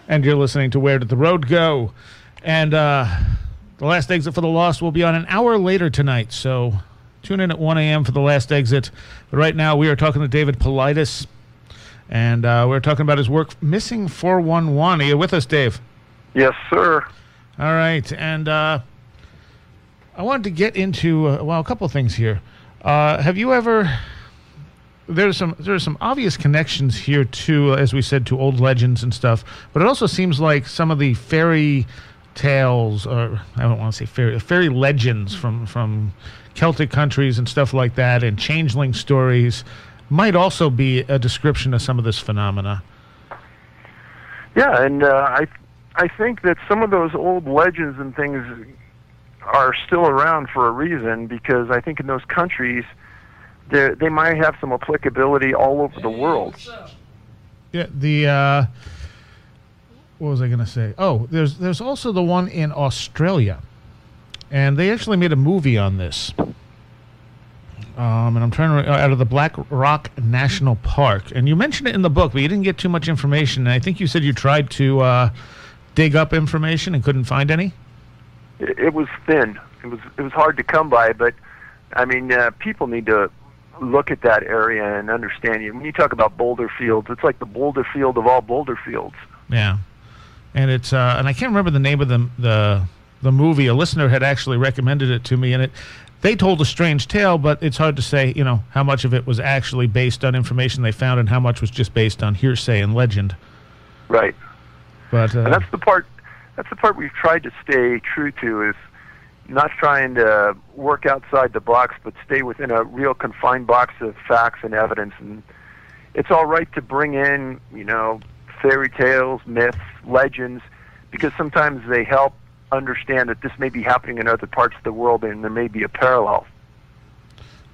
And you're listening to Where Did the Road Go? And the last exit for the Lost will be on an hour later tonight, so tune in at 1 a.m. for the last exit. But right now we are talking to David Paulides, and we're talking about his work, Missing 411. Are you with us, Dave? Yes, sir. All right, and I wanted to get into, a couple of things here. Have you ever... There's some obvious connections here too, as we said, to old legends and stuff. But it also seems like some of the fairy tales, or I don't want to say fairy legends from Celtic countries and stuff like that, and changeling stories, might also be a description of some of this phenomena. Yeah, and I think that some of those old legends and things are still around for a reason, because I think in those countries, they might have some applicability all over the world. Yeah, what was I going to say? Oh, there's also the one in Australia, and they actually made a movie on this. And I'm trying to out of the Black Rock National Park, and you mentioned it in the book, but you didn't get too much information. And I think you said you tried to dig up information and couldn't find any. It was thin. It was hard to come by, but I mean, people need to look at that area and understand it. When you talk about boulder fields, it's like the boulder field of all boulder fields. Yeah, and it's and I can't remember the name of the movie. A listener had actually recommended it to me, and they told a strange tale, but it's hard to say, how much of it was actually based on information they found and how much was just based on hearsay and legend. Right. But and that's the part we've tried to stay true to, is not trying to work outside the box, but stay within a real confined box of facts and evidence. And it's all right to bring in, fairy tales, myths, legends, because sometimes they help understand that this may be happening in other parts of the world, and there may be a parallel.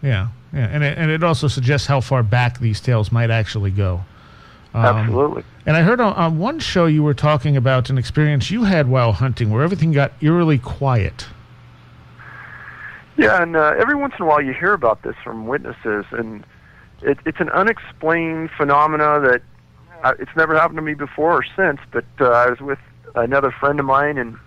Yeah, and it also suggests how far back these tales might actually go. Absolutely. And I heard on one show you were talking about an experience you had while hunting where everything got eerily quiet. Yeah, and every once in a while you hear about this from witnesses, and it's an unexplained phenomena that it's never happened to me before or since, but I was with another friend of mine, and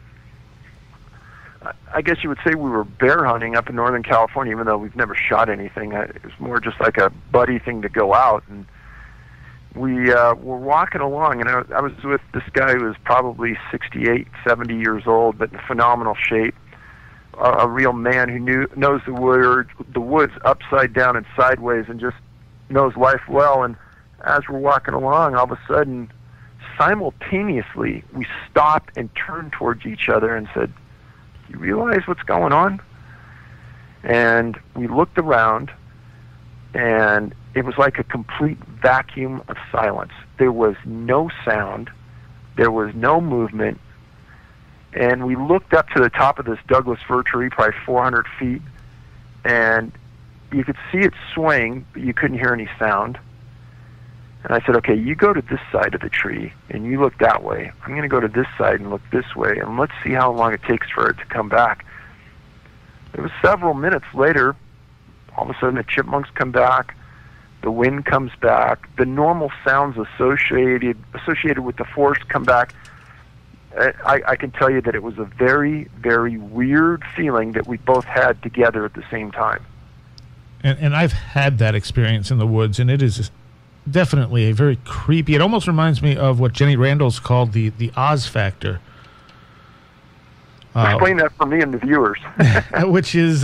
I guess you would say we were bear hunting up in Northern California, even though we've never shot anything. It was more just like a buddy thing to go out, and we were walking along, and I was with this guy who was probably 68, 70 years old, but in phenomenal shape. A real man who knows the woods upside down and sideways, and just knows life well. And as we're walking along, all of a sudden, simultaneously, we stopped and turned towards each other and said, "You realize what's going on?" And we looked around, and it was like a complete vacuum of silence. There was no sound. There was no movement. And we looked up to the top of this Douglas fir tree, probably 400 feet, and you could see it swaying, but you couldn't hear any sound. And I said, "Okay, you go to this side of the tree, and you look that way. I'm going to go to this side and look this way, and let's see how long it takes for it to come back." It was several minutes later, all of a sudden the chipmunks come back, the wind comes back, the normal sounds associated with the forest come back. I can tell you that it was a very, very weird feeling that we both had together at the same time. And I've had that experience in the woods, and it is definitely a very creepy... It almost reminds me of what Jenny Randall's called the Oz factor. Explain that for me and the viewers. Which is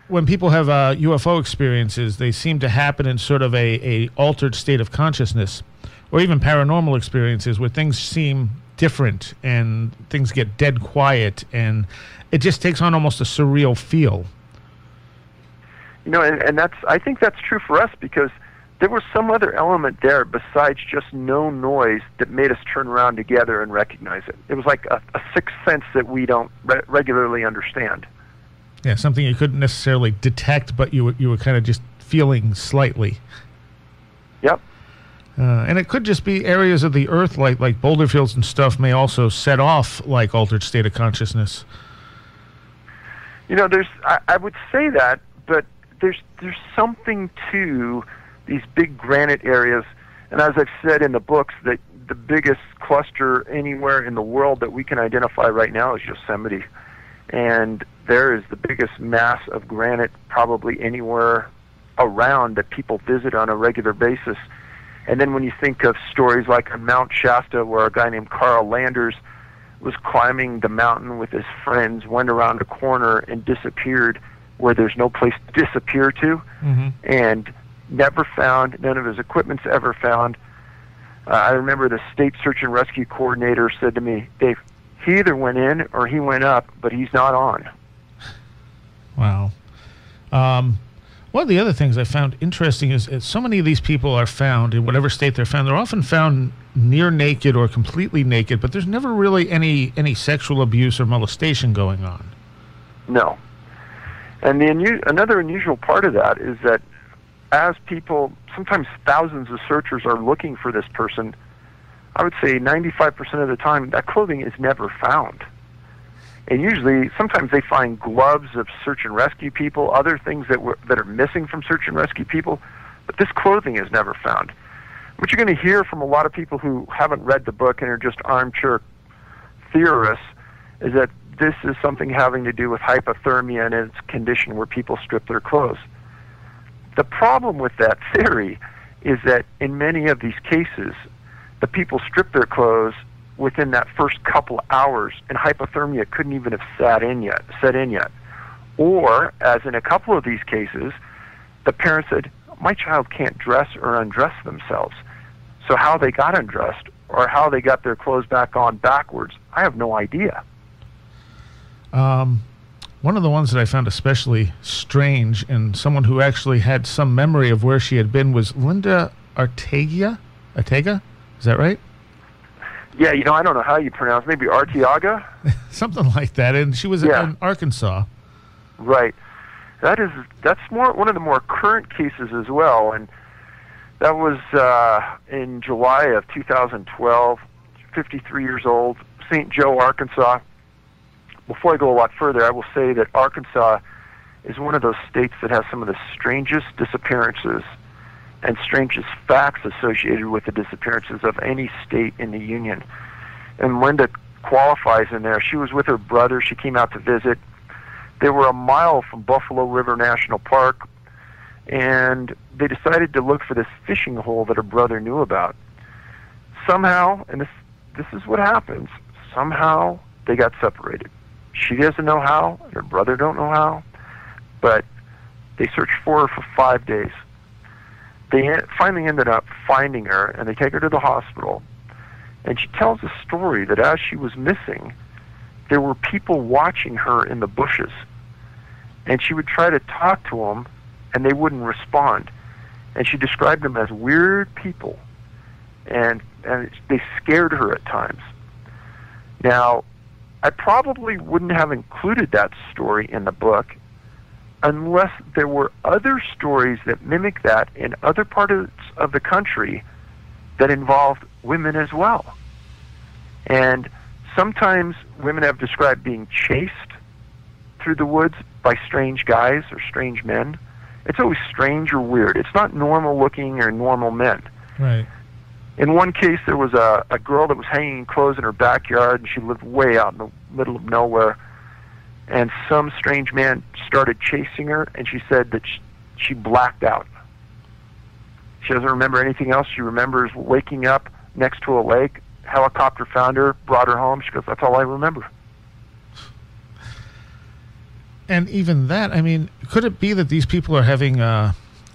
when people have UFO experiences, they seem to happen in sort of a altered state of consciousness, or even paranormal experiences where things seem different and things get dead quiet, and it just takes on almost a surreal feel. And I think that's true for us, because there was some other element there besides just no noise that made us turn around together and recognize it. It was like a sixth sense that we don't regularly understand. Yeah, something you couldn't necessarily detect, but you were kind of just feeling slightly. Yep. And it could just be areas of the earth, like boulder fields and stuff, may also set off like altered state of consciousness. I would say that, but there's something to these big granite areas And as I've said in the books, that the biggest cluster anywhere in the world that we can identify right now is Yosemite. And there is the biggest mass of granite probably anywhere around that people visit on a regular basis. And then when you think of stories like on Mount Shasta, where a guy named Carl Landers was climbing the mountain with his friends, went around a corner and disappeared where there's no place to disappear to, and never found, none of his equipment's ever found. I remember the state search and rescue coordinator said to me, Dave, he either went in or he went up, but he's not on. Wow. One of the other things I found interesting is so many of these people are found in whatever state they're found. They're often found near naked or completely naked, but there's never really any sexual abuse or molestation going on. No. And another unusual part of that is that as people, sometimes thousands of searchers are looking for this person, I would say 95% of the time that clothing is never found. And usually, sometimes they find gloves of search and rescue people, other things that are missing from search and rescue people, but this clothing is never found. What you're going to hear from a lot of people who haven't read the book and are just armchair theorists is that this is something having to do with hypothermia and its condition where people strip their clothes. The problem with that theory is that in many of these cases, the people strip their clothes within that first couple hours, and hypothermia couldn't even have set in yet. Or, as in a couple of these cases, the parent said, my child can't dress or undress themselves. So how they got undressed or how they got their clothes back on backwards, I have no idea. One of the ones that I found especially strange, and someone who actually had some memory of where she had been, was Linda Artegia? Ortega? Is that right? Yeah, I don't know how you pronounce it. Maybe Arteaga? Something like that. And she was in Arkansas. Right. That's one of the more current cases as well. And that was in July of 2012, 53 years old, St. Joe, Arkansas. Before I go a lot further, I will say that Arkansas is one of those states that has some of the strangest disappearances and strangest facts associated with the disappearances of any state in the Union. And Linda qualifies in there. She was with her brother. She came out to visit. They were a mile from Buffalo River National Park, and they decided to look for this fishing hole that her brother knew about. Somehow, and this is what happens, somehow they got separated. She doesn't know how, and her brother don't know how, but they searched for her for 5 days. They finally ended up finding her, and they take her to the hospital. And she tells a story that as she was missing, there were people watching her in the bushes. And she would try to talk to them, and they wouldn't respond. And she described them as weird people. And they scared her at times. Now, I probably wouldn't have included that story in the book unless there were other stories that mimic that in other parts of the country that involved women as well. And sometimes women have described being chased through the woods by strange guys or strange men. It's always strange or weird. It's not normal looking or normal men. Right. In one case, there was a girl that was hanging clothes in her backyard, and she lived way out in the middle of nowhere. And some strange man started chasing her, and she said that she blacked out. She doesn't remember anything else. She remembers waking up next to a lake. Helicopter found her, brought her home. She goes, that's all I remember. And even that, I mean, could it be that these people are having,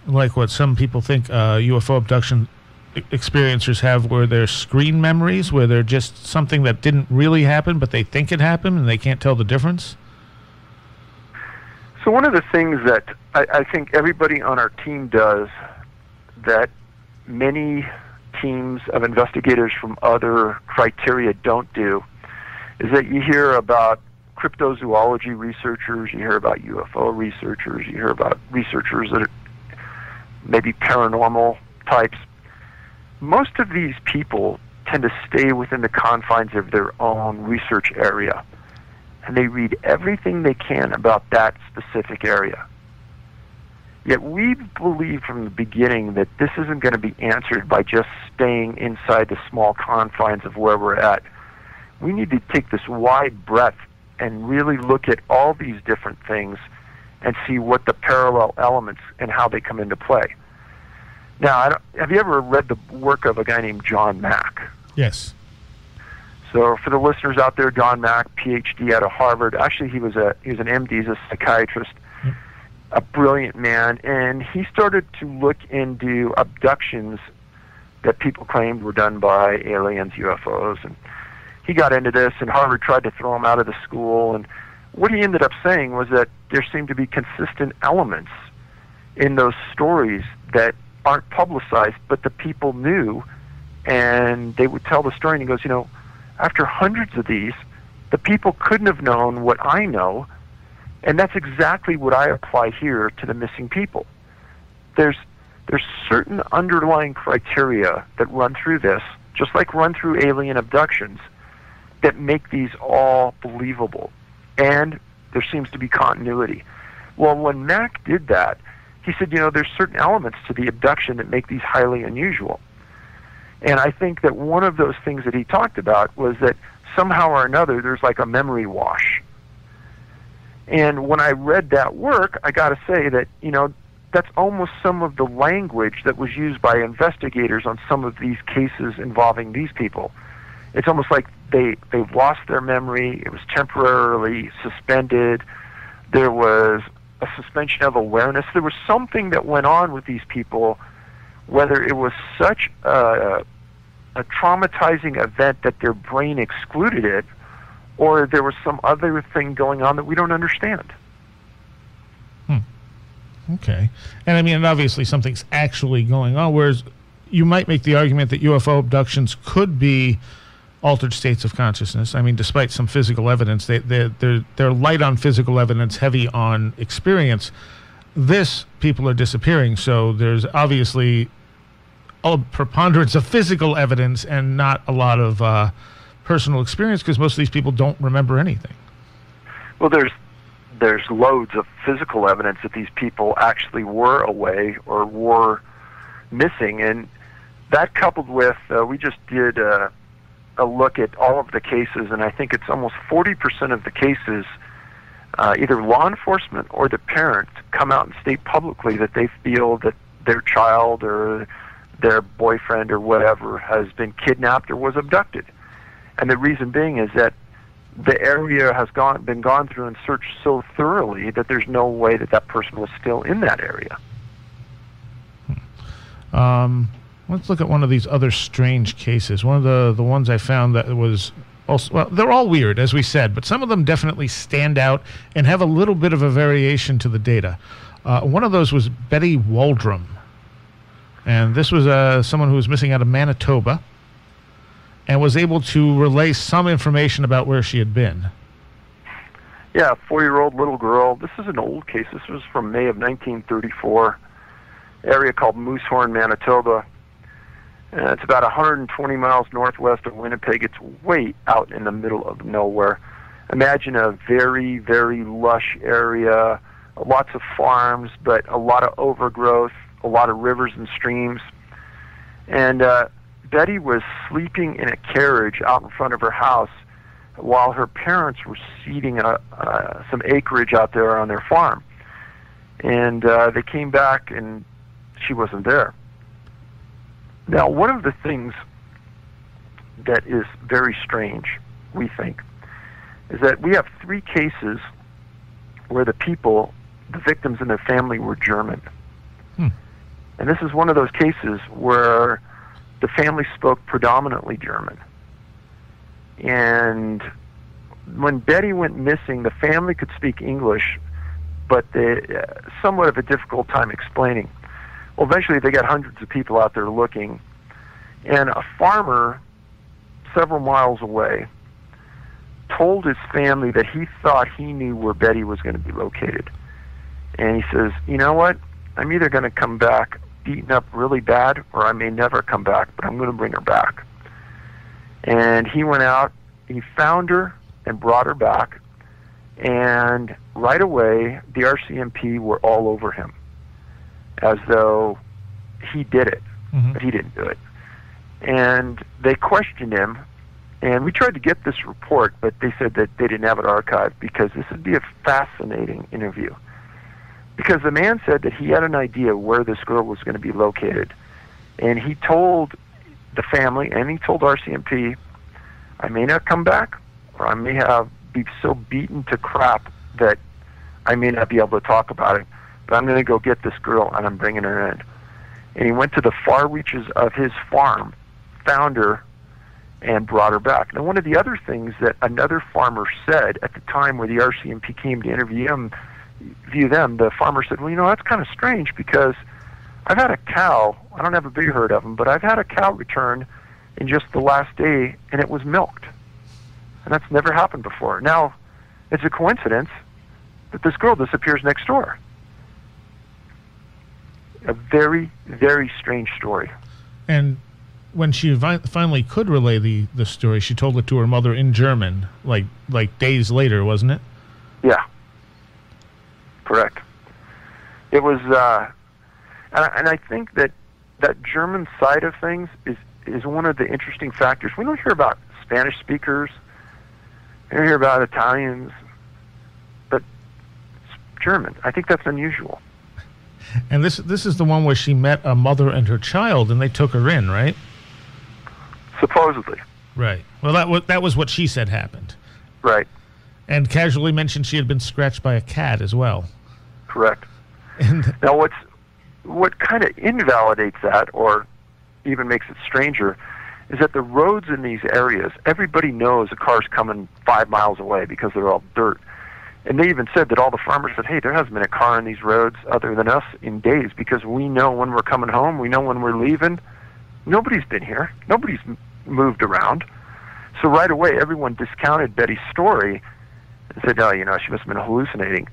like what some people think UFO abduction experiencers have, where they're screen memories, where they're just something that didn't really happen, but they think it happened and they can't tell the difference? So one of the things that I think everybody on our team does that many teams of investigators from other criteria don't do is that you hear about cryptozoology researchers, you hear about UFO researchers, you hear about researchers that are maybe paranormal types. Most of these people tend to stay within the confines of their own research area, and they read everything they can about that specific area. Yet we believed from the beginning that this isn't going to be answered by just staying inside the small confines of where we're at. We need to take this wide breadth and really look at all these different things and see what the parallel elements and how they come into play. Now, have you ever read the work of a guy named John Mack? Yes. So for the listeners out there, John Mack, PhD out of Harvard. Actually, he was an MD, he's a psychiatrist, a brilliant man, and he started to look into abductions that people claimed were done by aliens, UFOs, and he got into this, and Harvard tried to throw him out of the school, and what he ended up saying was that there seemed to be consistent elements in those stories that aren't publicized, but the people knew, and they would tell the story, and he goes, after hundreds of these, the people couldn't have known what I know, and that's exactly what I apply here to the missing people. There's certain underlying criteria that run through this, just like run through alien abductions, that make these all believable. And there seems to be continuity. Well, when Mack did that, he said, there's certain elements to the abduction that make these highly unusual. And I think that one of those things that he talked about was that somehow or another there's like a memory wash. And when I read that work, I got to say that, that's almost some of the language that was used by investigators on some of these cases involving these people. It's almost like they've lost their memory. It was temporarily suspended. There was a suspension of awareness. There was something that went on with these people, whether it was such a traumatizing event that their brain excluded it, or there was some other thing going on that we don't understand. Okay. And I mean, obviously something's actually going on, whereas you might make the argument that UFO abductions could be altered states of consciousness. I mean, despite some physical evidence, they're light on physical evidence, heavy on experience. People are disappearing, so there's obviously a preponderance of physical evidence and not a lot of personal experience, because most of these people don't remember anything. Well, there's loads of physical evidence that these people actually were away or were missing, and that coupled with we just did a look at all of the cases, and I think it's almost 40% of the cases, either law enforcement or the parent come out and state publicly that they feel that their child or their boyfriend or whatever has been kidnapped or was abducted. And the reason being is that the area has been gone through and searched so thoroughly that there's no way that person was still in that area. Let's look at one of these other strange cases. One of the ones I found that was also, well, they're all weird, as we said, but some of them definitely stand out and have a little bit of a variation to the data. One of those was Betty Waldrum. And this was someone who was missing out of Manitoba and was able to relay some information about where she had been. Yeah, a 4-year-old little girl. This is an old case. This was from May of 1934, area called Moosehorn, Manitoba. It's about 120 miles northwest of Winnipeg. It's way out in the middle of nowhere. Imagine a very, very lush area, lots of farms, but a lot of overgrowth, a lot of rivers and streams. And Betty was sleeping in a carriage out in front of her house while her parents were seeding some acreage out there on their farm. And they came back and she wasn't there. Now, one of the things that is very strange, we think, is that we have 3 cases where the victims and their family were German. And this is one of those cases where the family spoke predominantly German. And when Betty went missing, the family could speak English, but they somewhat of a difficult time explaining. Well, eventually they got hundreds of people out there looking, and a farmer several miles away told his family that he thought he knew where Betty was going to be located. And he says, you know what? I'm either going to come back beaten up really bad, or I may never come back, but I'm going to bring her back. And he went out, he found her and brought her back, and right away the RCMP were all over him. as though he did it, but he didn't do it. And they questioned him, and we tried to get this report, but they said that they didn't have it archived because this would be a fascinating interview. Because the man said that he had an idea where this girl was going to be located, and he told the family, and he told RCMP, I may not come back, or I may be so beaten to crap that I may not be able to talk about it, but I'm going to go get this girl, and I'm bringing her in. And he went to the far reaches of his farm, found her, and brought her back. Now, one of the other things that another farmer said at the time where the RCMP came to interview them, the farmer said, well, that's kind of strange because I've had a cow, I don't have a big herd of them, but I've had a cow return in just the last day, and it was milked. And that's never happened before. Now, it's a coincidence that this girl disappears next door. A very, very strange story. And when she finally could relay the story, she told it to her mother in German, like days later, wasn't it? Yeah. Correct. It was, and I think that German side of things is one of the interesting factors. We don't hear about Spanish speakers. We don't hear about Italians, but German. I think that's unusual. And this is the one where she met a mother and her child, and they took her in, right? Supposedly. Right. Well, that was what she said happened. Right. And casually mentioned she had been scratched by a cat as well. Correct. And now, what kind of invalidates that, or even makes it stranger, is that the roads in these areas, everybody knows a car's coming 5 miles away because they're all dirt. And they even said that all the farmers said, hey, there hasn't been a car on these roads other than us in days because we know when we're coming home, we know when we're leaving. Nobody's been here. Nobody's moved around. So right away, everyone discounted Betty's story and said, oh, she must have been hallucinating.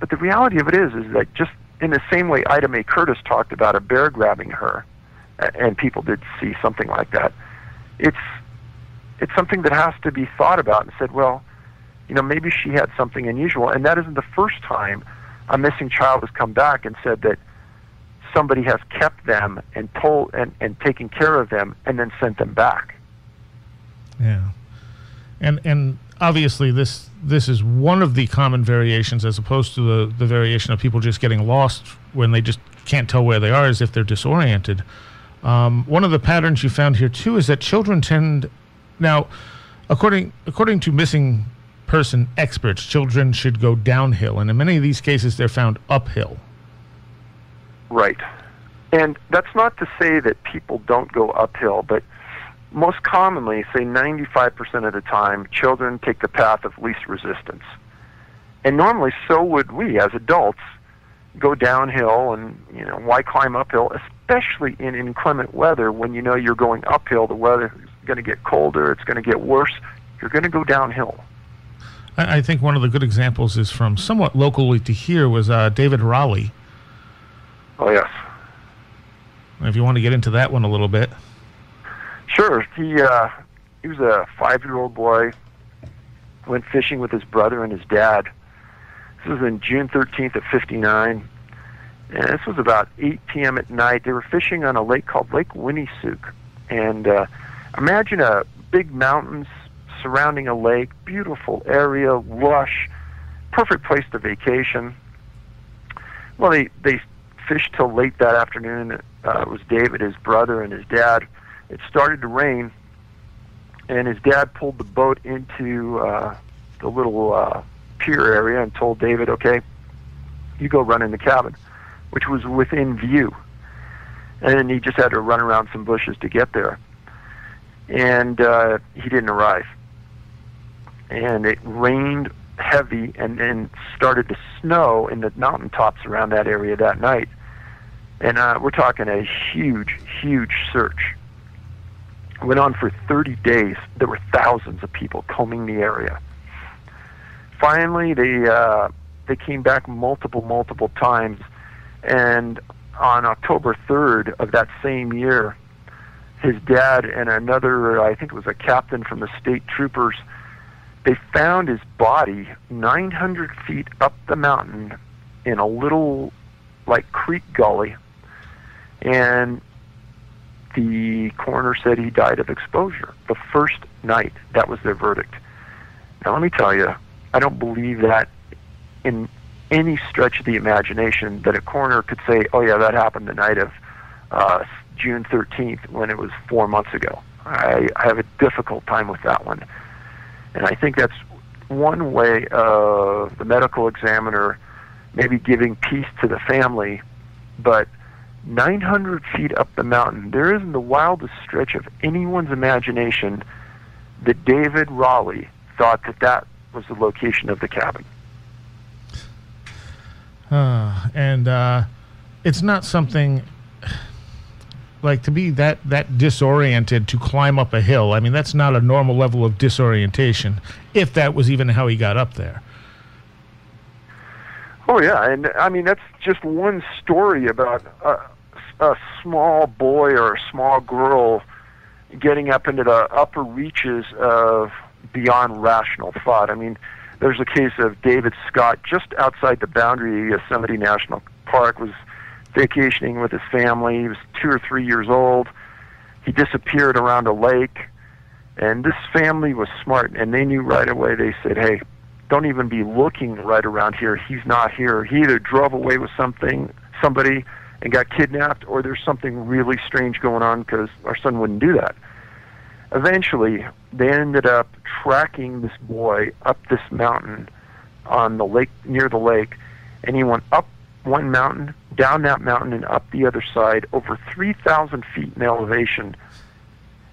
But the reality of it is that just in the same way Ida Mae Curtis talked about a bear grabbing her, and people did see something like that, it's something that has to be thought about and said, well, maybe she had something unusual. And that isn't the first time a missing child has come back and said that somebody has kept them and told and taken care of them and then sent them back. Yeah. And obviously this is one of the common variations as opposed to the variation of people just getting lost when they just can't tell where they are as if they're disoriented. One of the patterns you found here too is that children tend, now according to missing person experts, children should go downhill, and in many of these cases they're found uphill. Right. And that's not to say that people don't go uphill, but most commonly, say 95% of the time, children take the path of least resistance. And normally so would we as adults go downhill, and why climb uphill, especially in inclement weather when you're going uphill, the weather is going to get colder, it's going to get worse, you're going to go downhill. I think one of the good examples is from somewhat locally to here was David Raleigh. Oh, yes. If you want to get into that one a little bit. Sure. He was a 5-year-old boy, went fishing with his brother and his dad. This was in June 13th of 59. And this was about 8 p.m. at night. They were fishing on a lake called Lake Winnisook. And imagine a big mountains surrounding a lake, beautiful area, lush, perfect place to vacation. Well, they fished till late that afternoon. It was David, his brother, and his dad. It started to rain, and his dad pulled the boat into the little pier area and told David, okay, you go run in the cabin, which was within view. And then he just had to run around some bushes to get there. And he didn't arrive. And it rained heavy and then started to snow in the mountaintops around that area that night. And we're talking a huge, huge search. It went on for 30 days. There were thousands of people combing the area. Finally, they came back multiple times. And on October 3rd of that same year, his dad and another, I think it was a captain from the state troopers, they found his body 900 feet up the mountain in a little like creek gully, and the coroner said he died of exposure the first night. That was their verdict. Now, let me tell you, I don't believe that in any stretch of the imagination that a coroner could say, oh, yeah, that happened the night of June 13th when it was 4 months ago. I have a difficult time with that one. And I think that's one way of the medical examiner maybe giving peace to the family, but 900 feet up the mountain, there isn't the wildest stretch of anyone's imagination that David Raleigh thought that that was the location of the cabin. And it's not something like to be that disoriented to climb up a hill. I mean, that's not a normal level of disorientation, if that was even how he got up there. Oh, yeah, and I mean, that's just one story about a small boy or a small girl getting up into the upper reaches of beyond rational thought. I mean, there's a case of David Scott just outside the boundary of Yosemite National Park, was vacationing with his family. He was 2 or 3 years old. He disappeared around a lake, and this family was smart, and they knew right away. They said, hey, don't even be looking right around here. He's not here. He either drove away with somebody and got kidnapped, or there's something really strange going on, because our son wouldn't do that. Eventually, they ended up tracking this boy up this mountain on the lake, near the lake, and he went up one mountain, down that mountain, and up the other side, over 3,000 feet in elevation.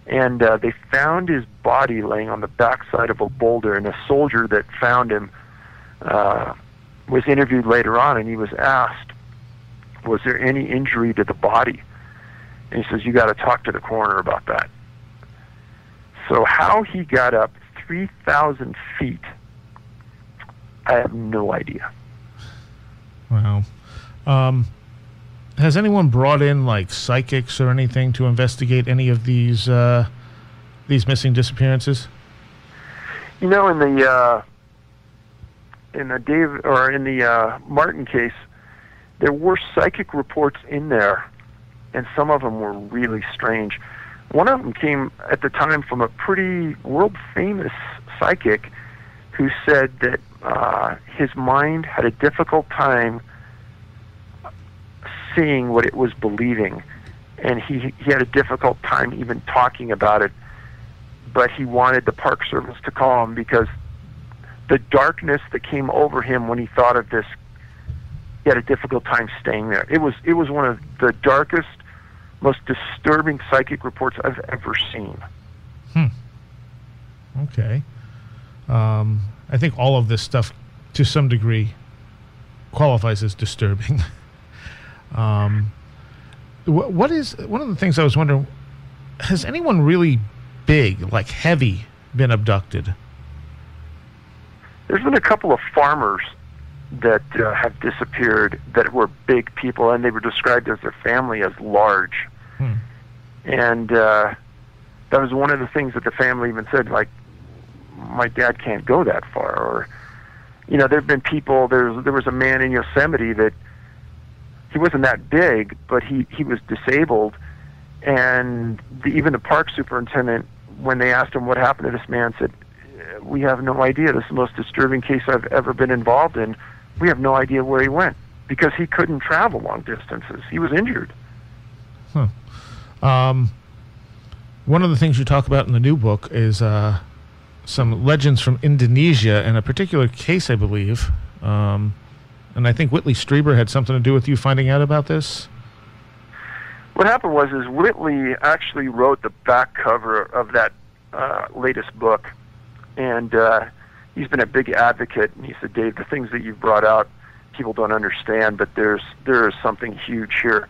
And they found his body laying on the backside of a boulder, and a soldier that found him was interviewed later on, and he was asked, was there any injury to the body? And he says, you got to talk to the coroner about that. So how he got up 3,000 feet, I have no idea. Wow. Has anyone brought in like psychics or anything to investigate any of these missing disappearances? You know, in the Martin case, there were psychic reports in there, and some of them were really strange. One of them came at the time from a pretty world-famous psychic who said that his mind had a difficult time seeing what it was believing, and he had a difficult time even talking about it, but he wanted the Park Service to call him because the darkness that came over him when he thought of this, he had a difficult time staying there. It was one of the darkest, most disturbing psychic reports I've ever seen. Okay. I think all of this stuff, to some degree, qualifies as disturbing. What is one of the things I was wondering? Has anyone really big, like heavy, been abducted? There's been a couple of farmers that have disappeared that were big people, and they were described as their family as large. And that was one of the things that the family even said, like, my dad can't go that far. Or, you know, there have been people, there was a man in Yosemite that he wasn't that big, but he was disabled, and even the park superintendent, when they asked him what happened to this man, said, we have no idea. This is the most disturbing case I've ever been involved in. We have no idea where he went, because he couldn't travel long distances. He was injured. One of the things you talk about in the new book is some legends from Indonesia, and a particular case, I believe. And I think Whitley Strieber had something to do with you finding out about this. What happened was Whitley actually wrote the back cover of that latest book, and he's been a big advocate. And he said, Dave, the things that you've brought out, people don't understand, but there is something huge here.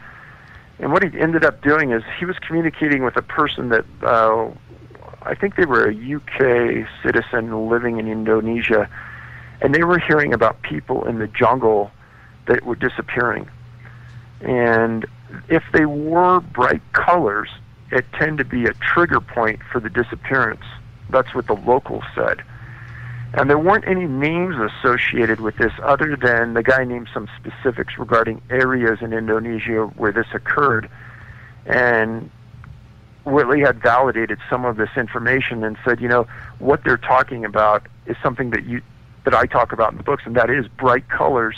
And what he ended up doing is he was communicating with a person that I think they were a UK citizen living in Indonesia, and they were hearing about people in the jungle that were disappearing. And if they were bright colors, it tended to be a trigger point for the disappearance. That's what the locals said. And there weren't any names associated with this other than the guy named some specifics regarding areas in Indonesia where this occurred. And Whitley had validated some of this information and said, what they're talking about is something that I talk about in the books, and that is bright colors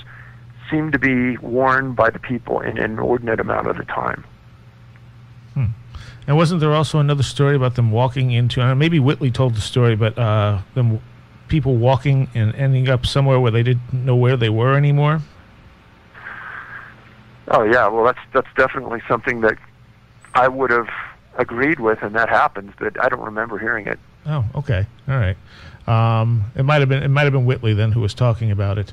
seem to be worn by the people in an inordinate amount of the time. And wasn't there also another story about them walking into, maybe Whitley told the story, but them people walking and ending up somewhere where they didn't know where they were anymore? Oh, yeah. Well, that's definitely something that I would have agreed with, and that happens, but I don't remember hearing it. Oh, okay. All right. It might have been Whitley then who was talking about it.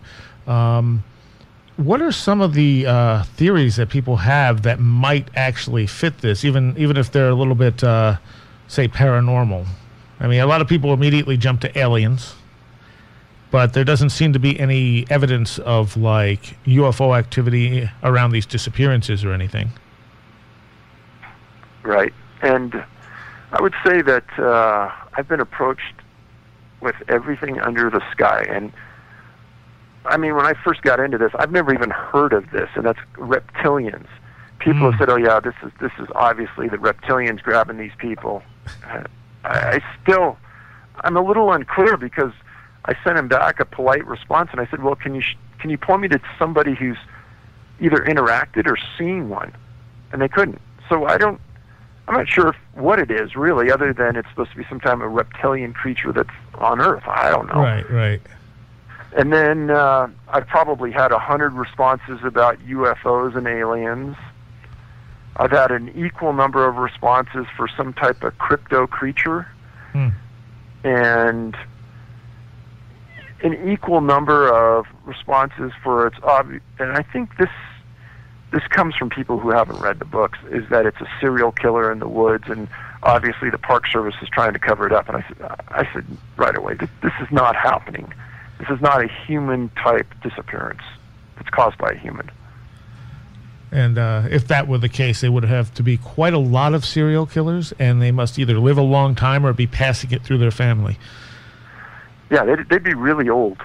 What are some of the theories that people have that might actually fit this, even if they're a little bit, say, paranormal? I mean, a lot of people immediately jump to aliens, but there doesn't seem to be any evidence of, like, UFO activity around these disappearances or anything. Right. And I would say that I've been approached with everything under the sky. And, I mean, when I first got into this, I've never even heard of this, and that's reptilians. People have said, oh, yeah, this is obviously the reptilians grabbing these people. I'm a little unclear because I sent him back a polite response, and I said, well, can you point me to somebody who's either interacted or seen one? And they couldn't. So I'm not sure what it is, really, other than it's supposed to be some kind of a reptilian creature that's on Earth. I don't know. Right. And then I've probably had 100 responses about UFOs and aliens. I've had an equal number of responses for some type of crypto creature. And an equal number of responses for its obvious. And I think this comes from people who haven't read the books, is that it's a serial killer in the woods, and obviously the Park Service is trying to cover it up. And I said right away, this is not happening. This is not a human-type disappearance. It's caused by a human. And if that were the case, they would have to be quite a lot of serial killers, and they must either live a long time or be passing it through their family. Yeah, they'd be really old.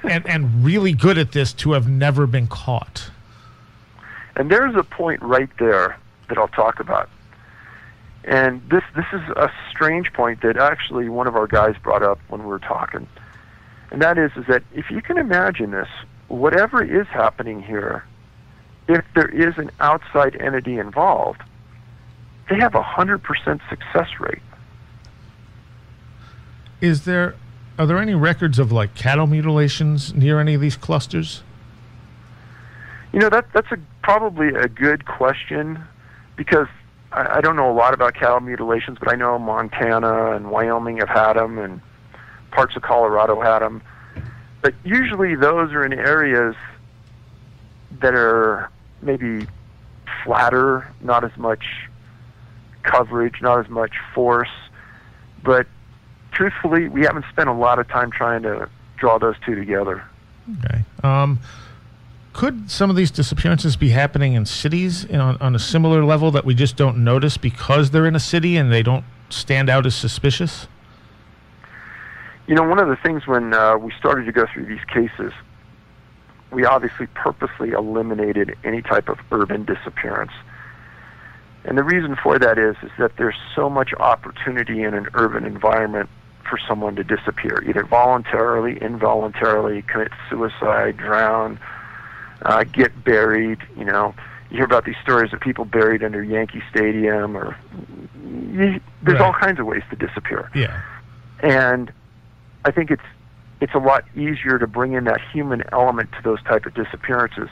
and really good at this to have never been caught. And there's a point right there that I'll talk about. And this is a strange point that actually one of our guys brought up when we were talking. And that is that if you can imagine this, whatever is happening here, if there is an outside entity involved, they have 100% success rate. Are there any records of, like, cattle mutilations near any of these clusters? That's probably a good question, because I don't know a lot about cattle mutilations, but I know Montana and Wyoming have had them, and parts of Colorado had them. But usually those are in areas that are maybe flatter, not as much coverage, not as much force. But truthfully, we haven't spent a lot of time trying to draw those two together. Okay. Could some of these disappearances be happening in cities on a similar level that we just don't notice because they're in a city and they don't stand out as suspicious? One of the things when we started to go through these cases, we obviously purposely eliminated any type of urban disappearance. And the reason for that is that there's so much opportunity in an urban environment for someone to disappear, either voluntarily, involuntarily, commit suicide, drown, get buried. You hear about these stories of people buried under Yankee Stadium, or there's all kinds of ways to disappear. Yeah. And I think it's a lot easier to bring in that human element to those type of disappearances.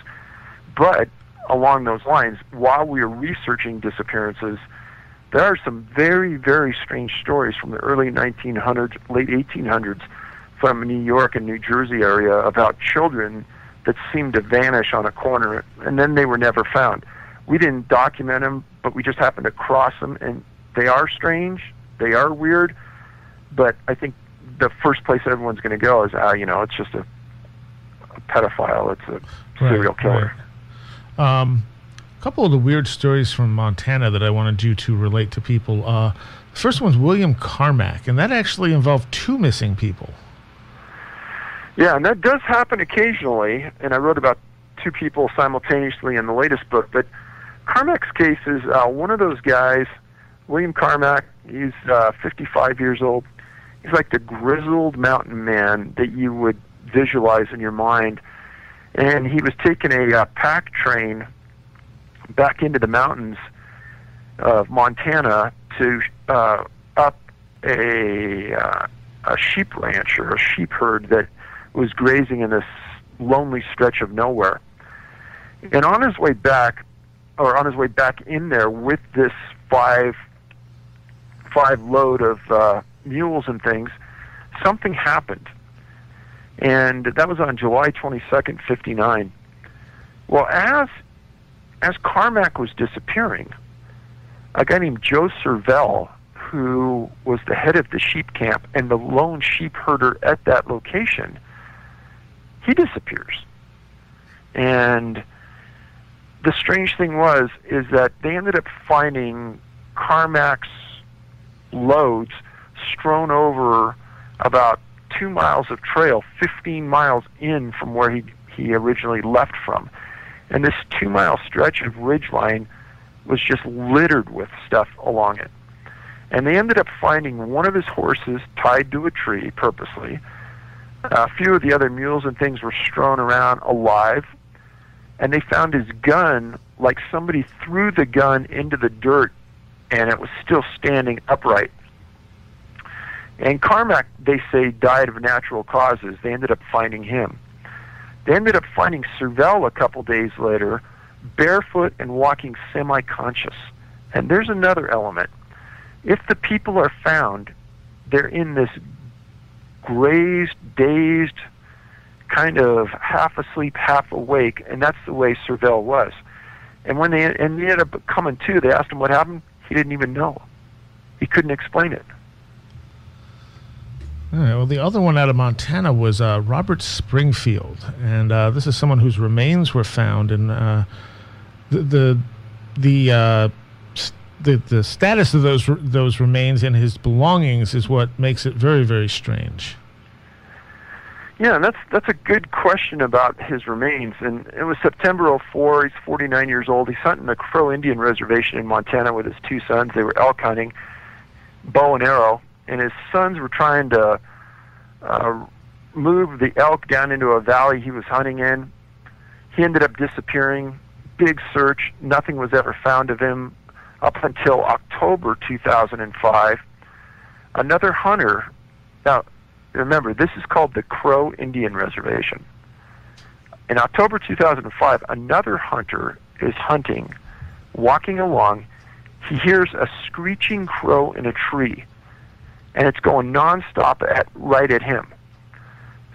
But along those lines, while we are researching disappearances, there are some very, very strange stories from the early 1900s, late 1800s, from New York and New Jersey area about children that seemed to vanish on a corner, and then they were never found. We didn't document them, but we just happened to cross them, and they are strange, they are weird, but I think the first place everyone's going to go is, it's just a pedophile, it's a serial killer. Right. A couple of the weird stories from Montana that I wanted you to relate to people. The first one's William Carmack, and that actually involved 2 missing people. Yeah, and that does happen occasionally, and I wrote about two people simultaneously in the latest book, but Carmack's case is one of those guys, William Carmack. He's 55 years old. He's like the grizzled mountain man that you would visualize in your mind, and he was taking a pack train back into the mountains of Montana to up a sheep ranch or a sheep herd that was grazing in this lonely stretch of nowhere. And on his way back in there with this five load of mules and things, something happened. And that was on July 22nd, 59. Well, as Carmack was disappearing, a guy named Joe Servell, who was the head of the sheep camp and the lone sheep herder at that location, he disappears. And the strange thing is that they ended up finding Carmack's loads strewn over about 2 miles of trail, 15 miles in from where he originally left from. And this 2-mile stretch of ridgeline was just littered with stuff along it. And they ended up finding one of his horses tied to a tree purposely. A few of the other mules and things were strewn around alive. And they found his gun, like somebody threw the gun into the dirt, and it was still standing upright. And Carmack, they say, died of natural causes. They ended up finding him. They ended up finding Servell a couple days later, barefoot and walking semi-conscious. And there's another element. If the people are found, they're in this grazed, dazed, kind of half asleep, half awake, and that's the way Servell was. And when they ended up coming to, they asked him what happened. He didn't even know. He couldn't explain it. All right, well, the other one out of Montana was Robert Springfield, and this is someone whose remains were found, and the status of those remains and his belongings is what makes it very, very strange. Yeah, and that's a good question about his remains. And it was September '04. He's 49 years old. He's hunting the Crow Indian Reservation in Montana with his two sons. They were elk hunting, bow and arrow, and his sons were trying to move the elk down into a valley he was hunting in. He ended up disappearing. Big search. Nothing was ever found of him up until October 2005. Another hunter. Now, remember, this is called the Crow Indian Reservation. In October 2005, another hunter is hunting, walking along. He hears a screeching crow in a tree, and it's going nonstop right at him.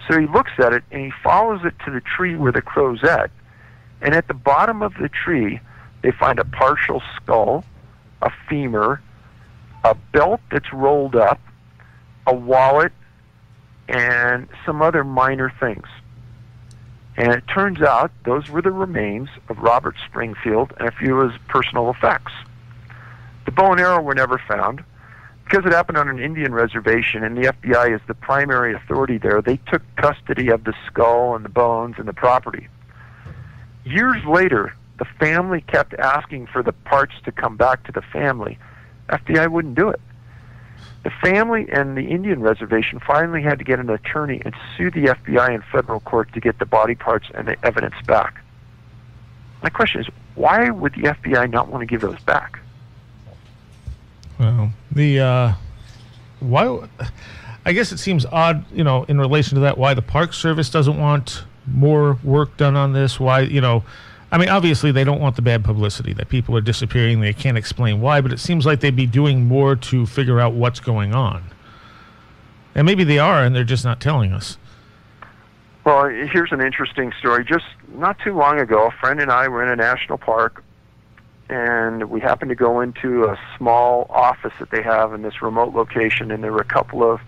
So he looks at it, and he follows it to the tree where the crow's at. And at the bottom of the tree, they find a partial skull, a femur, a belt that's rolled up, a wallet, and some other minor things. And it turns out those were the remains of Robert Springfield and a few of his personal effects. The bow and arrow were never found. Because it happened on an Indian reservation and the FBI is the primary authority there, they took custody of the skull and the bones and the property. Years later, the family kept asking for the parts to come back to the family. FBI wouldn't do it. The family and the Indian reservation finally had to get an attorney and sue the FBI in federal court to get the body parts and the evidence back. My question is, why would the FBI not want to give those back? Well, why? I guess it seems odd, in relation to that, why the Park Service doesn't want more work done on this. Why, I mean, obviously they don't want the bad publicity that people are disappearing. They can't explain why, but it seems like they'd be doing more to figure out what's going on. And maybe they are, and they're just not telling us. Well, here's an interesting story. Just not too long ago, a friend and I were in a national park, and we happened to go into a small office that they have in this remote location, and there were a couple of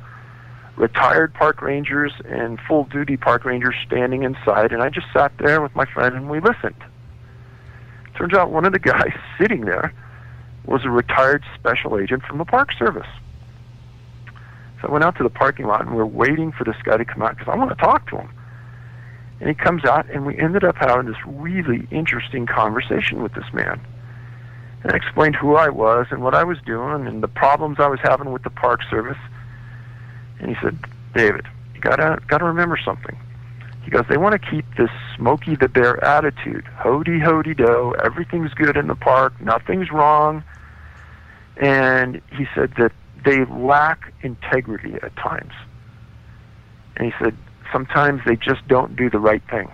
retired park rangers and full-duty park rangers standing inside, and I just sat there with my friend and we listened. Turns out one of the guys sitting there was a retired special agent from the Park Service. So I went out to the parking lot, and we're waiting for this guy to come out because I want to talk to him. And he comes out, and we ended up having this really interesting conversation with this man. And I explained who I was and what I was doing and the problems I was having with the Park Service. And he said, David, you gotta remember something. He goes, they want to keep this Smokey the Bear attitude. Ho-dee-ho-dee-do, everything's good in the park, nothing's wrong. And he said that they lack integrity at times. And he said, sometimes they just don't do the right thing.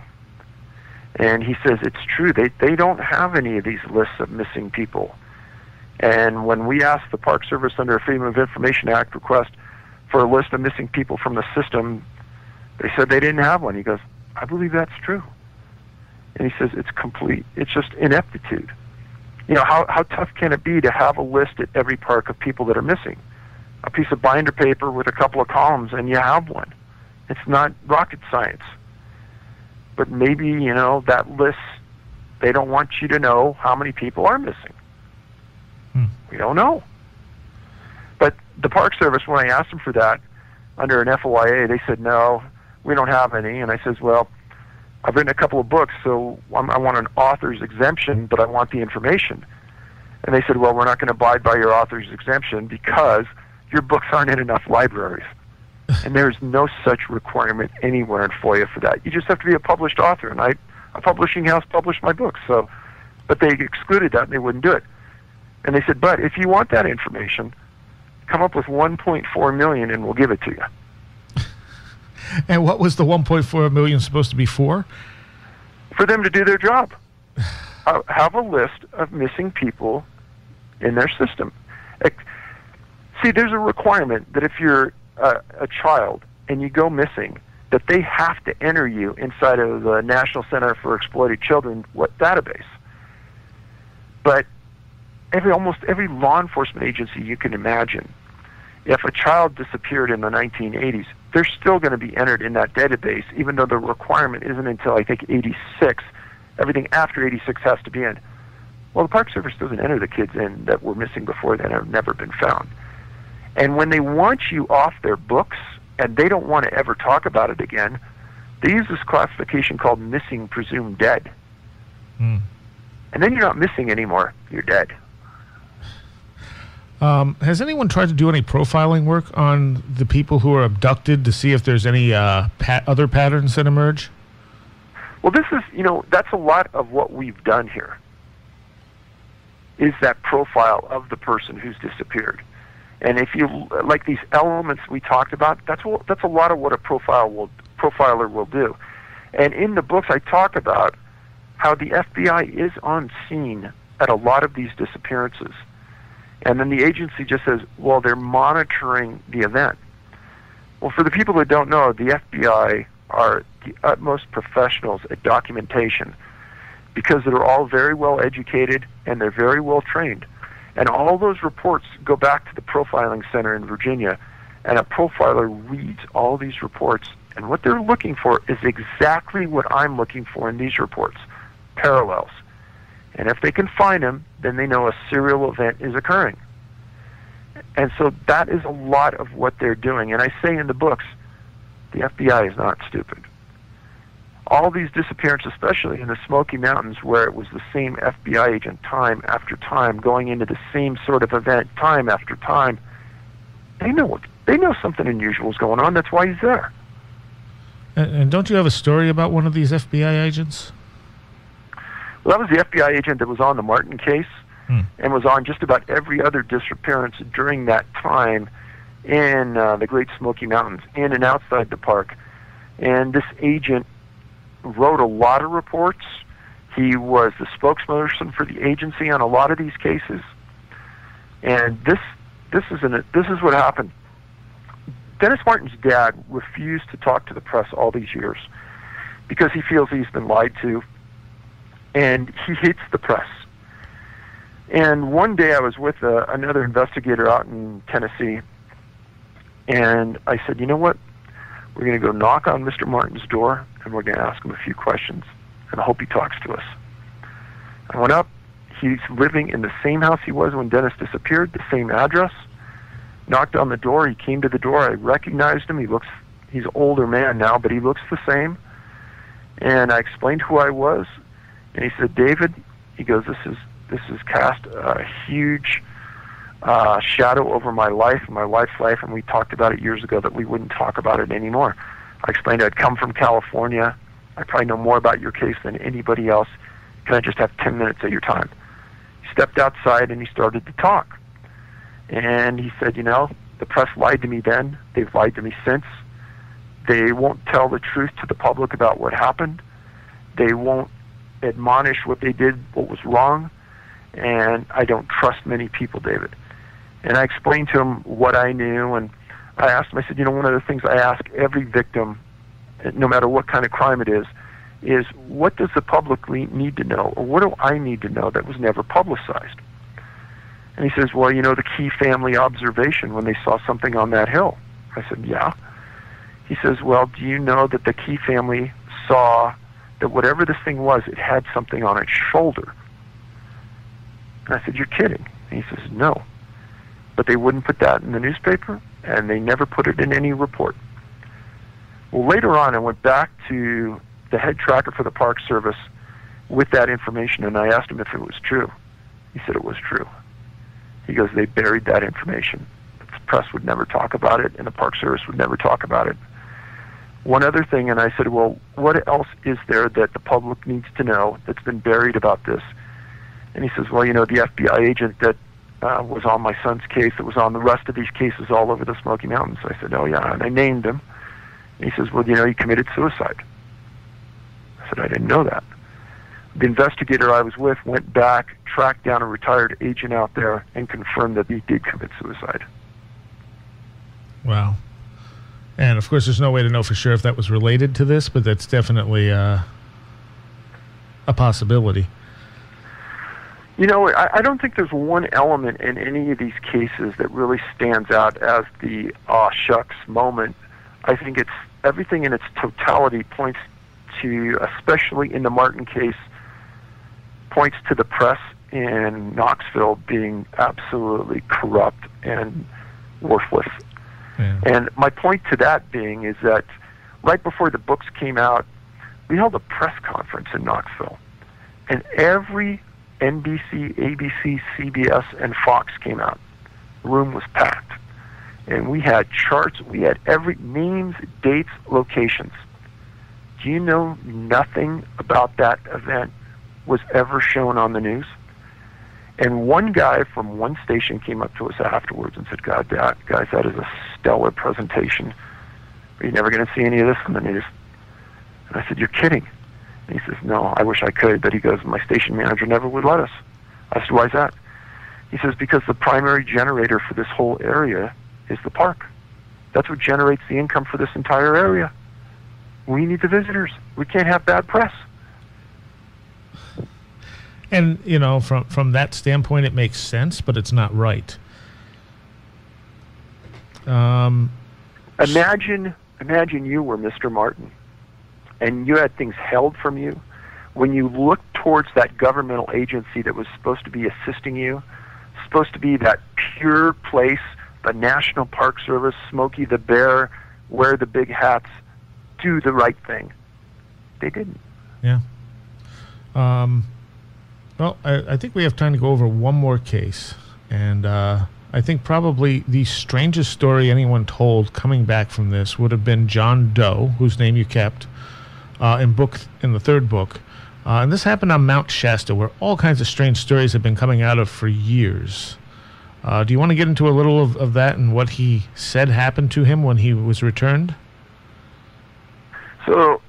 And he says it's true. They don't have any of these lists of missing people. And when we asked the Park Service under a Freedom of Information Act request for a list of missing people from the system, they said they didn't have one. He goes, I believe that's true. And he says it's just ineptitude. You know, how tough can it be to have a list at every park of people that are missing? A piece of binder paper with a couple of columns and you have one. It's not rocket science. But maybe, you know, that list, they don't want you to know how many people are missing. We don't know. But the Park Service, when I asked them for that, under an FOIA, they said, no, we don't have any. And I says, well, I've written a couple of books, so I want an author's exemption, but I want the information. And they said, well, we're not going to abide by your author's exemption because your books aren't in enough libraries. And there's no such requirement anywhere in FOIA for that. You just have to be a published author, and a publishing house published my books. So, but they excluded that, and they wouldn't do it. And they said, but if you want that information, come up with $1.4 million, and we'll give it to you. And what was the $1.4 million supposed to be for? For them to do their job. Have a list of missing people in their system. See, there's a requirement that if you're a child and you go missing, that they have to enter you inside of the National Center for Exploited Children database. But almost every law enforcement agency you can imagine, if a child disappeared in the 1980s, they're still going to be entered in that database, even though the requirement isn't until, I think, 86. Everything after 86 has to be in. Well, the Park Service doesn't enter the kids in that were missing before that have never been found. And when they want you off their books, and they don't want to ever talk about it again, they use this classification called missing presumed dead. And then you're not missing anymore, you're dead. Has anyone tried to do any profiling work on the people who are abducted to see if there's any other patterns that emerge? Well, this is, that's a lot of what we've done here, is that profile of the person who's disappeared. And if you, like these elements we talked about, that's a lot of what a profiler will do. And in the books I talk about how the FBI is on scene at a lot of these disappearances. And then the agency just says, well, they're monitoring the event. Well, for the people that don't know, the FBI are the utmost professionals at documentation because they're all very well educated and they're very well trained. And all those reports go back to the profiling center in Virginia, and a profiler reads all these reports, and what they're looking for is exactly what I'm looking for in these reports, parallels. And if they can find them, then they know a serial event is occurring. And so that is a lot of what they're doing. And I say in the books, the FBI is not stupid. All these disappearances, especially in the Smoky Mountains, where it was the same FBI agent time after time going into the same sort of event time after time, they know something unusual is going on. That's why he's there. And don't you have a story about one of these FBI agents? Well, that was the FBI agent that was on the Martin case and was on just about every other disappearance during that time in the Great Smoky Mountains, in and outside the park. And this agent wrote a lot of reports. He was the spokesperson for the agency on a lot of these cases. And this is what happened. Dennis Martin's dad refused to talk to the press all these years because he feels he's been lied to, and he hates the press. And one day I was with another investigator out in Tennessee, and I said, you know what? We're going to go knock on Mr. Martin's door, and we're going to ask him a few questions, and I hope he talks to us. I went up. He's living in the same house he was when Dennis disappeared, the same address. knocked on the door. He came to the door. I recognized him. He's an older man now, but he looks the same. And I explained who I was, and he said, David, he goes, this has cast a huge shadow over my life and my wife's life, and we talked about it years ago that we wouldn't talk about it anymore. I explained I'd come from California. I probably know more about your case than anybody else. Can I just have 10 minutes of your time? He stepped outside and he started to talk. And he said, the press lied to me then. They've lied to me since. They won't tell the truth to the public about what happened. They won't admonish what they did, what was wrong. And I don't trust many people, David. And I explained to him what I knew, and I asked him, I said, one of the things I ask every victim, no matter what kind of crime it is what does the public need to know, or what do I need to know that was never publicized? And he says, well, the Key family observation when they saw something on that hill. I said, yeah. He says, well, do you know that the Key family saw that whatever this thing was, it had something on its shoulder? And I said, you're kidding. And he says, no. But they wouldn't put that in the newspaper, and they never put it in any report. Well, later on, I went back to the head tracker for the Park Service with that information, and I asked him if it was true. He said it was true. He goes, they buried that information. The press would never talk about it, and the Park Service would never talk about it. One other thing, and I said, well, what else is there that the public needs to know that's been buried about this? And he says, well, the FBI agent that was on my son's case, that was on the rest of these cases all over the Smoky Mountains. I said, oh, yeah, and I named him. And he says, well, he committed suicide. I said, I didn't know that. The investigator I was with went back, tracked down a retired agent out there, and confirmed that he did commit suicide. Wow. And, of course, there's no way to know for sure if that was related to this, but that's definitely a possibility. I don't think there's one element in any of these cases that really stands out as the aw shucks moment. I think it's everything in its totality points to, especially in the Martin case, points to the press in Knoxville being absolutely corrupt and worthless. Yeah. And my point to that being is that right before the books came out, we held a press conference in Knoxville, and every NBC, ABC, CBS, and Fox came out. The room was packed. And we had charts, we had every names, dates, locations. Do you know nothing about that event was ever shown on the news? And one guy from one station came up to us afterwards and said, God, guys, that is a stellar presentation. Are you never going to see any of this on the news? And I said, you're kidding. And he says, no, I wish I could. But he goes, my station manager never would let us. I said, why is that? He says, because the primary generator for this whole area is the park. That's what generates the income for this entire area. We need the visitors. We can't have bad press. And, from that standpoint, it makes sense, but it's not right. Imagine you were Mr. Martin, and you had things held from you. When you looked towards that governmental agency that was supposed to be assisting you, supposed to be that pure place, the National Park Service, Smokey the Bear, wear the big hats, do the right thing. They didn't. Yeah. Well, I think we have time to go over one more case. And I think probably the strangest story anyone told coming back from this would have been John Doe, whose name you kept, in the third book. And this happened on Mount Shasta, where all kinds of strange stories have been coming out of for years. Do you want to get into a little of that and what he said happened to him when he was returned? So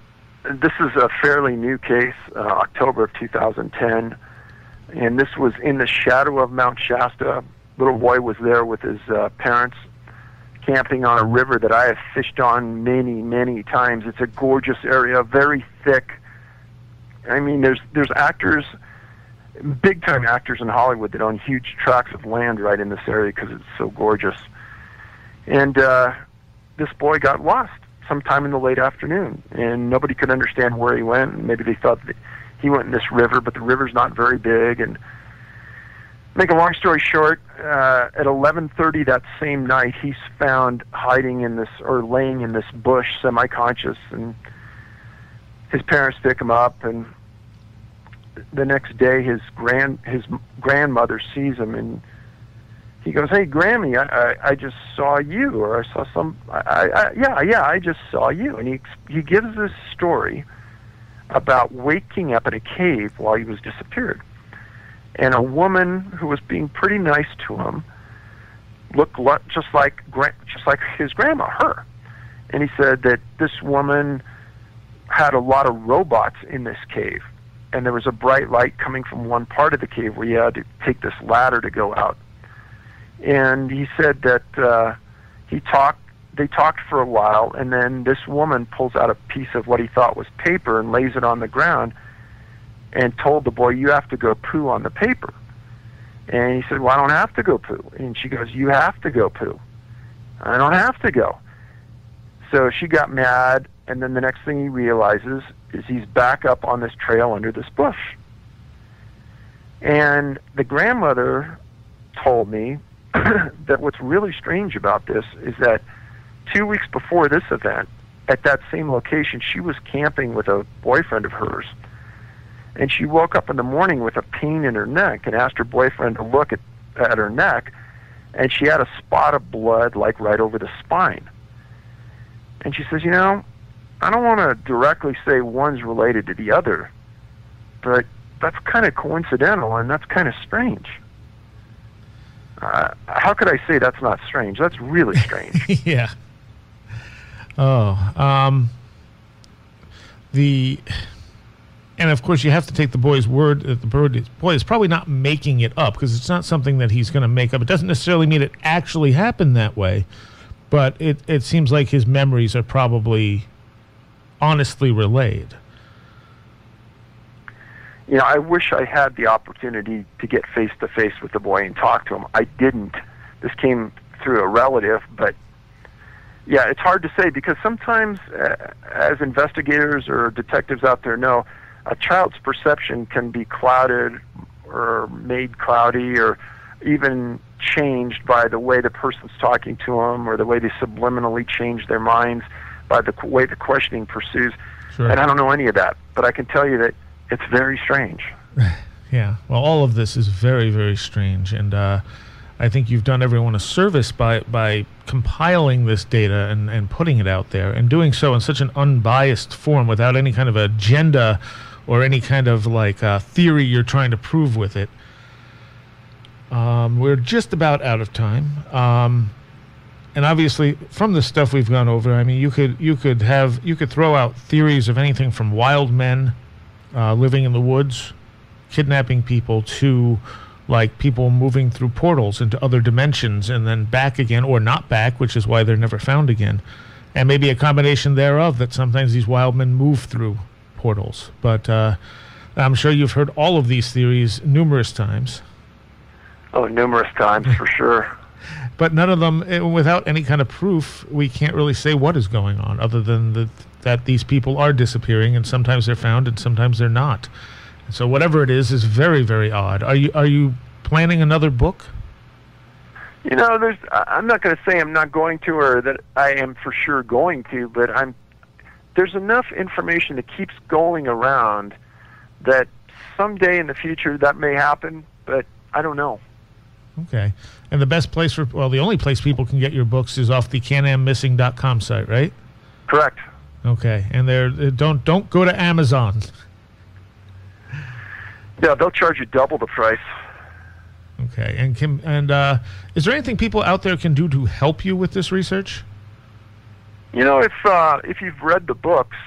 this is a fairly new case, October of 2010, and this was in the shadow of Mount Shasta. Little boy was there with his parents, camping on a river that I have fished on many, many times. It's a gorgeous area, very thick. I mean, there's actors, big-time actors in Hollywood that own huge tracts of land right in this area because it's so gorgeous. And this boy got lost sometime in the late afternoon, and nobody could understand where he went. Maybe they thought that he went in this river, but the river's not very big. And Make a long story short, at 11:30 that same night, he's found hiding in this, or laying in this bush, semi-conscious, and his parents pick him up, and the next day his grandmother sees him, and he goes, "Hey, Grammy, I just saw you," or "I saw some, I just saw you," and he gives this story about waking up in a cave while he was disappeared. And a woman who was being pretty nice to him looked just like his grandma, her. And he said that this woman had a lot of robots in this cave, and there was a bright light coming from one part of the cave where you had to take this ladder to go out. And he said that they talked for a while, and then this woman pulls out a piece of what he thought was paper and lays it on the ground, and told the boy, "You have to go poo on the paper." And he said, "Well, I don't have to go poo." And she goes, "You have to go poo." "I don't have to go." So she got mad, and then the next thing he realizes is he's back up on this trail under this bush. And the grandmother told me that what's really strange about this is that 2 weeks before this event, at that same location, she was camping with a boyfriend of hers. And she woke up in the morning with a pain in her neck and asked her boyfriend to look at her neck, and she had a spot of blood like right over the spine. And she says, I don't want to directly say one's related to the other, but that's kind of coincidental, and that's kind of strange. How could I say that's not strange? That's really strange. Yeah. Oh, and of course, you have to take the boy's word that the boy is probably not making it up, because it's not something that he's going to make up. It doesn't necessarily mean it actually happened that way, but it seems like his memories are probably honestly relayed. I wish I had the opportunity to get face-to-face with the boy and talk to him. I didn't. This came through a relative, but yeah, it's hard to say, because sometimes, as investigators or detectives out there know, a child's perception can be clouded or made cloudy or even changed by the way the person's talking to them, or the way they subliminally change their minds by the way the questioning pursues. Sure. And I don't know any of that, but I can tell you that it's very strange. Yeah, well, all of this is very, very strange, and I think you've done everyone a service by compiling this data and putting it out there, and doing so in such an unbiased form without any kind of agenda or any kind of theory you're trying to prove with it. We're just about out of time, and obviously from the stuff we've gone over, I mean, you could throw out theories of anything from wild men living in the woods, kidnapping people, to people moving through portals into other dimensions and then back again, or not back, which is why they're never found again, and maybe a combination thereof, that sometimes these wild men move through portals. But I'm sure you've heard all of these theories numerous times. Oh, numerous times, for sure. But none of them, without any kind of proof, we can't really say what is going on, other than that these people are disappearing, and sometimes they're found and sometimes they're not. So whatever it is very, very odd. Are you planning another book? I'm not going to say I'm not going to, or that I am for sure going to, but there's enough information that keeps going around that someday in the future that may happen, but I don't know. Okay. And the best place the only place people can get your books is off the canammissing.com site, right? Correct. Okay. And don't go to Amazon. Yeah, they'll charge you double the price. Okay. And is there anything people out there can do to help you with this research? If you've read the books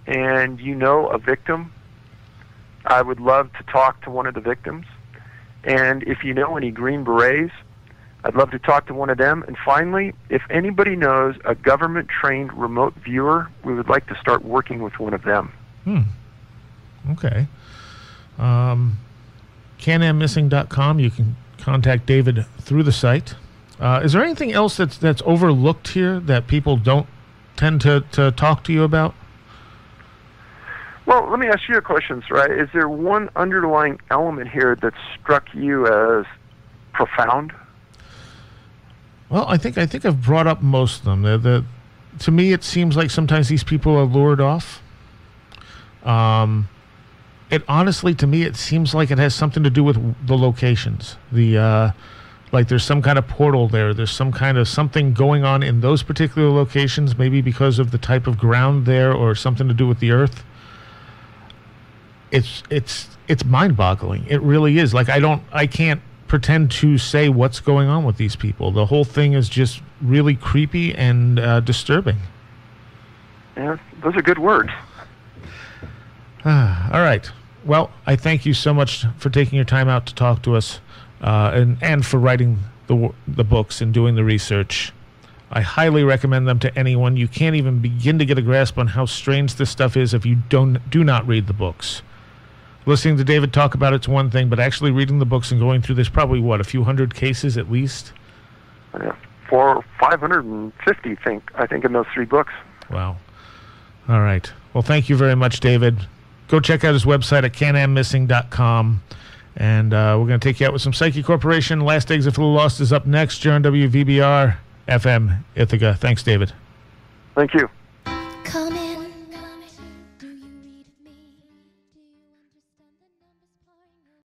and you know a victim, I would love to talk to one of the victims. And if you know any Green Berets, I'd love to talk to one of them. And finally, if anybody knows a government-trained remote viewer, we would like to start working with one of them. Okay. canammissing.com. You can contact David through the site. Is there anything else that's overlooked here that people don't tend to talk to you about? Well, let me ask you a question, right? Is there one underlying element here that struck you as profound? Well, I think I've brought up most of them. To me, it seems like sometimes these people are lured off. It honestly, to me, it seems like it has something to do with the locations. Like there's some kind of portal there. There's some kind of something going on in those particular locations, maybe because of the type of ground there or something to do with the earth. It's mind-boggling. It really is. Like I can't pretend to say what's going on with these people. The whole thing is just really creepy and disturbing. Yeah, those are good words. All right. Well, I thank you so much for taking your time out to talk to us, and for writing the books and doing the research. I highly recommend them to anyone. You can't even begin to get a grasp on how strange this stuff is if you do not read the books. Listening to David talk about it's one thing, but actually reading the books and going through, there's probably, a few hundred cases at least? Yeah, 550, I think, in those 3 books. Wow. All right. Well, thank you very much, David. Go check out his website at canammissing.com. And we're going to take you out with some Psyche Corporation. Last Exit for the Lost is up next. You're on WVBR FM Ithaca. Thanks, David. Thank you. Come in,